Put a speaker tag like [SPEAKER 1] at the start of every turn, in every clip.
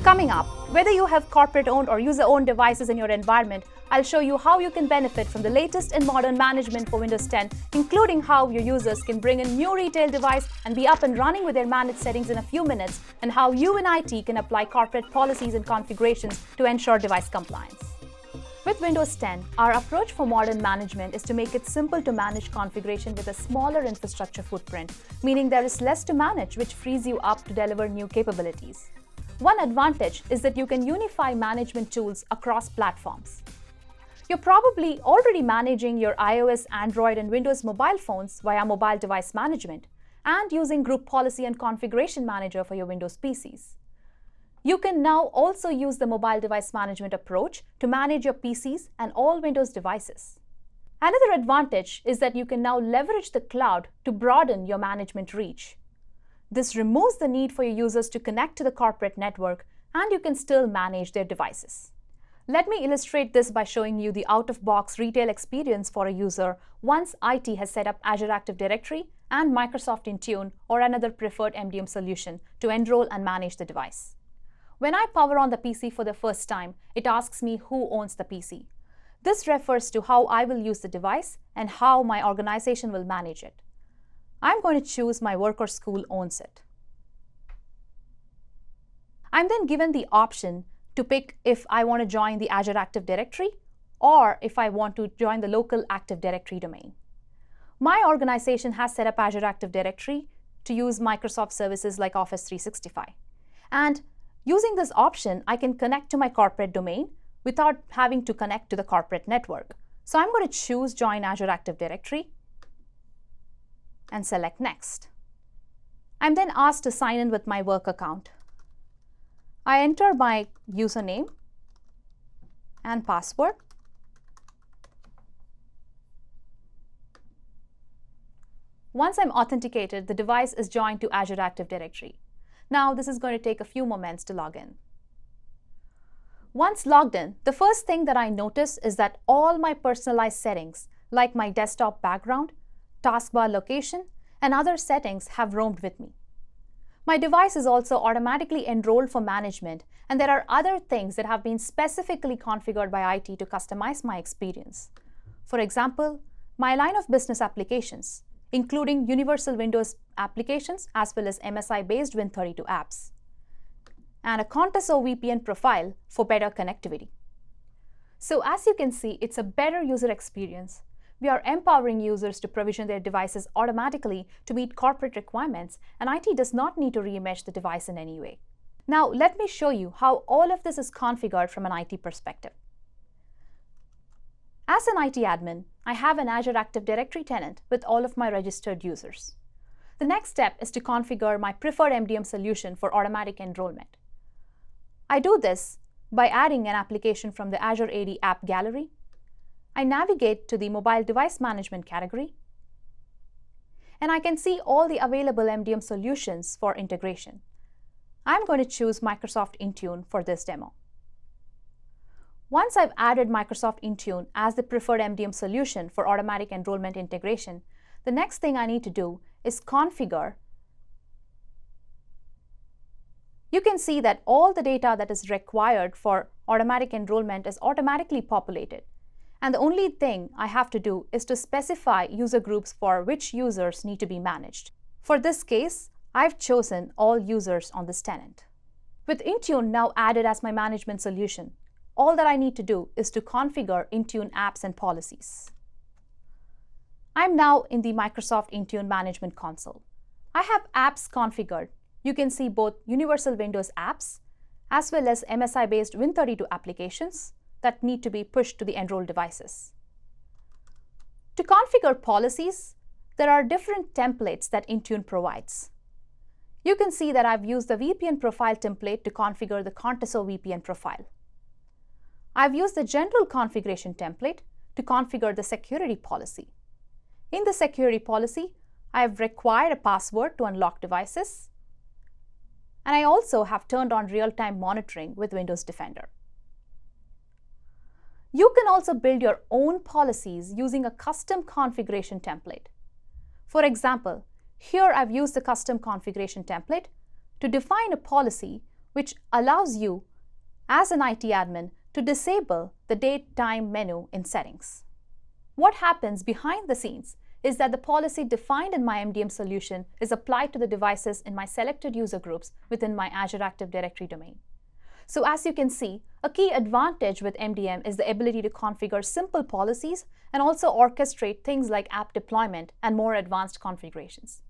[SPEAKER 1] Coming up, whether you have corporate-owned or user-owned devices in your environment, I'll show you how you can benefit from the latest in modern management for Windows 10, including how your users can bring a new retail device and be up and running with their managed settings in a few minutes, and how you in IT can apply corporate policies and configurations to ensure device compliance. With Windows 10, our approach for modern management is to make it simple to manage configuration with a smaller infrastructure footprint, meaning there is less to manage, which frees you up to deliver new capabilities. One advantage is that you can unify management tools across platforms. You're probably already managing your iOS, Android, and Windows mobile phones via mobile device management and using Group Policy and Configuration Manager for your Windows PCs. You can now also use the mobile device management approach to manage your PCs and all Windows devices. Another advantage is that you can now leverage the cloud to broaden your management reach. This removes the need for your users to connect to the corporate network, and you can still manage their devices. Let me illustrate this by showing you the out-of-box retail experience for a user once IT has set up Azure Active Directory and Microsoft Intune or another preferred MDM solution to enroll and manage the device. When I power on the PC for the first time, it asks me who owns the PC. This refers to how I will use the device and how my organization will manage it. I'm going to choose my work or school owns it. I'm then given the option to pick if I want to join the Azure Active Directory or if I want to join the local Active Directory domain. My organization has set up Azure Active Directory to use Microsoft services like Office 365. And using this option, I can connect to my corporate domain without having to connect to the corporate network. So I'm going to choose Join Azure Active Directory and select Next. I'm then asked to sign in with my work account. I enter my username and password. Once I'm authenticated, the device is joined to Azure Active Directory. Now, this is going to take a few moments to log in. Once logged in, the first thing that I notice is that all my personalized settings, like my desktop background, taskbar location, and other settings have roamed with me. My device is also automatically enrolled for management, and there are other things that have been specifically configured by IT to customize my experience. For example, my line of business applications, including Universal Windows applications as well as MSI-based Win32 apps, and a contoso VPN profile for better connectivity. So as you can see, it's a better user experience. We are empowering users to provision their devices automatically to meet corporate requirements, and IT does not need to reimage the device in any way. Now, let me show you how all of this is configured from an IT perspective. As an IT admin, I have an Azure Active Directory tenant with all of my registered users. The next step is to configure my preferred MDM solution for automatic enrollment. I do this by adding an application from the Azure AD App Gallery. I navigate to the Mobile Device Management category, and I can see all the available MDM solutions for integration. I'm going to choose Microsoft Intune for this demo. Once I've added Microsoft Intune as the preferred MDM solution for automatic enrollment integration, the next thing I need to do is configure. You can see that all the data that is required for automatic enrollment is automatically populated. And the only thing I have to do is to specify user groups for which users need to be managed. For this case, I've chosen all users on this tenant. With Intune now added as my management solution, all that I need to do is to configure Intune apps and policies. I'm now in the Microsoft Intune Management Console. I have apps configured. You can see both Universal Windows apps as well as MSI-based Win32 applications that need to be pushed to the enrolled devices. To configure policies, there are different templates that Intune provides. You can see that I've used the VPN profile template to configure the contoso VPN profile. I've used the general configuration template to configure the security policy. In the security policy, I have required a password to unlock devices, and I also have turned on real-time monitoring with Windows Defender. You can also build your own policies using a custom configuration template. For example, here I've used the custom configuration template to define a policy which allows you, as an IT admin, to disable the date-time menu in settings. What happens behind the scenes is that the policy defined in my MDM solution is applied to the devices in my selected user groups within my Azure Active Directory domain. So as you can see, a key advantage with MDM is the ability to configure simple policies and also orchestrate things like app deployment and more advanced configurations.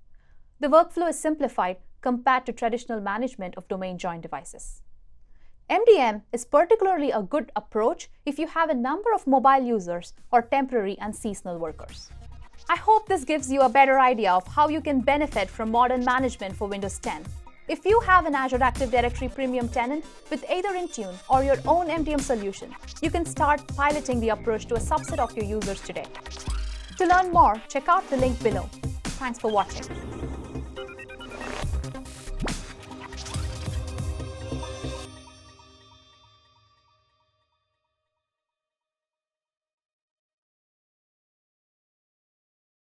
[SPEAKER 1] The workflow is simplified compared to traditional management of domain-joined devices. MDM is particularly a good approach if you have a number of mobile users or temporary and seasonal workers. I hope this gives you a better idea of how you can benefit from modern management for Windows 10. If you have an Azure Active Directory Premium tenant with either Intune or your own MDM solution, you can start piloting the approach to a subset of your users today. To learn more, check out the link below. Thanks for watching.